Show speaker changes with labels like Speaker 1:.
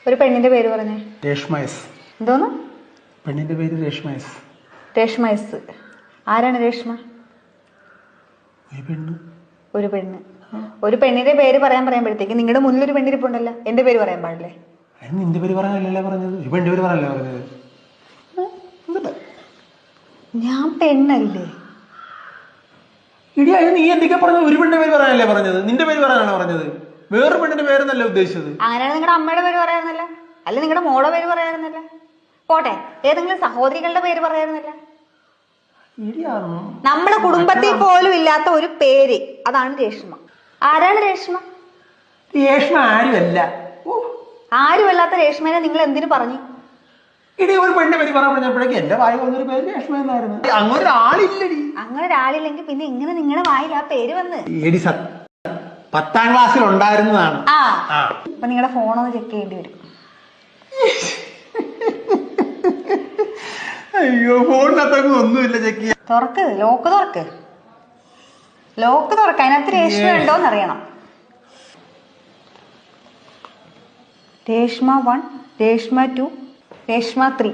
Speaker 1: ഒരു പെണ്ണിന്റെ പേര് പറഞ്ഞേ.
Speaker 2: രേഷ്മ എസ്.
Speaker 1: എന്തോന്ന്?
Speaker 2: പെണ്ണിന്റെ പേര് രേഷ്മ എസ്.
Speaker 1: രേഷ്മ എസ്. ആരാണ് രേഷ്മ?
Speaker 2: ഒരു പെണ്ണ്.
Speaker 1: ഒരു പെണ്ണിന്റെ പേര് പറയുമ്പോഴത്തേക്ക് നിങ്ങളുടെ മുന്നിൽ ഒരു പെണ്ണിരിപ്പുണ്ടല്ലോ, എന്റെ പേര് പറയാൻ പാടില്ലേ?
Speaker 2: നിന്റെ പേര് പറയാനല്ലേ പറഞ്ഞത്, ഈ പെണ്ണിന്റെ പേര് പറയാനല്ലേ പറഞ്ഞത്.
Speaker 1: ഞാൻ പെണ്ണല്ലേ?
Speaker 2: ഇടി അത് നീ എന്തൊക്കെ പറഞ്ഞത്? ഒരു പെണ്ണിന്റെ പേര് പറയാനല്ലേ പറഞ്ഞത്, നിന്റെ പേര് പറയാനാണ് പറഞ്ഞത്. വേറൊരു പെണ്ണിന്റെ പേരെന്നല്ല ഉദ്ദേശിച്ചത്.
Speaker 1: അങ്ങനെയാണ് നിങ്ങളുടെ അമ്മയുടെ പേര് പറയാറുന്നല്ല, അല്ലെ നിങ്ങളുടെ മോളുടെ പേര് പറയാറുന്നല്ല, പോട്ടെ ഏതെങ്കിലും സഹോദരികളുടെ പേര് പറയാറുന്നല്ല. നമ്മുടെ കുടുംബത്തിൽ പോലും ഇല്ലാത്ത ഒരു പേര്, അതാണ് രേഷ്മ. ആരാണ് രേഷ്മ?
Speaker 2: രേഷ്മ ആരുമല്ല.
Speaker 1: ആരുമല്ലാത്ത രേഷ്മനെ നിങ്ങൾ എന്തിനു പറഞ്ഞു?
Speaker 2: ഇടി ഒരു പെണ്ണിന്റെ പേര് പറയാൻ പറഞ്ഞപ്പോഴേക്ക് എന്റെ വായിൽ വന്നൊരു പേര് രേഷ്മ എന്നായിരുന്നു. അങ്ങനെ ഒരാളില്ലടി.
Speaker 1: അങ്ങനെ ഒരാളില്ലെങ്കിൽ പിന്നെ ഇങ്ങനെ നിങ്ങളുടെ വായിൽ ആ പേര് വന്ന്?
Speaker 2: 10ാം ക്ലാസ്സിൽ ഉണ്ടായിരുന്നതാണ്.
Speaker 1: അപ്പൊ നിങ്ങളുടെ ഫോണൊന്ന് ചെക്ക് ചെയ്യേണ്ടി വരും.
Speaker 2: അയ്യോ, ഫോണിനകത്തൊക്കെ ഒന്നുമില്ല ചെക്ക് ചെയ്യാൻ.
Speaker 1: തുറക്ക്, ലോക്ക് തുറക്ക്, ലോക്ക് തുറക്ക്. അതിനകത്ത് രേഷ്മ ഉണ്ടോന്ന് അറിയണം. രേഷ്മ 1, രേഷ്മ 2, രേഷ്മ 3.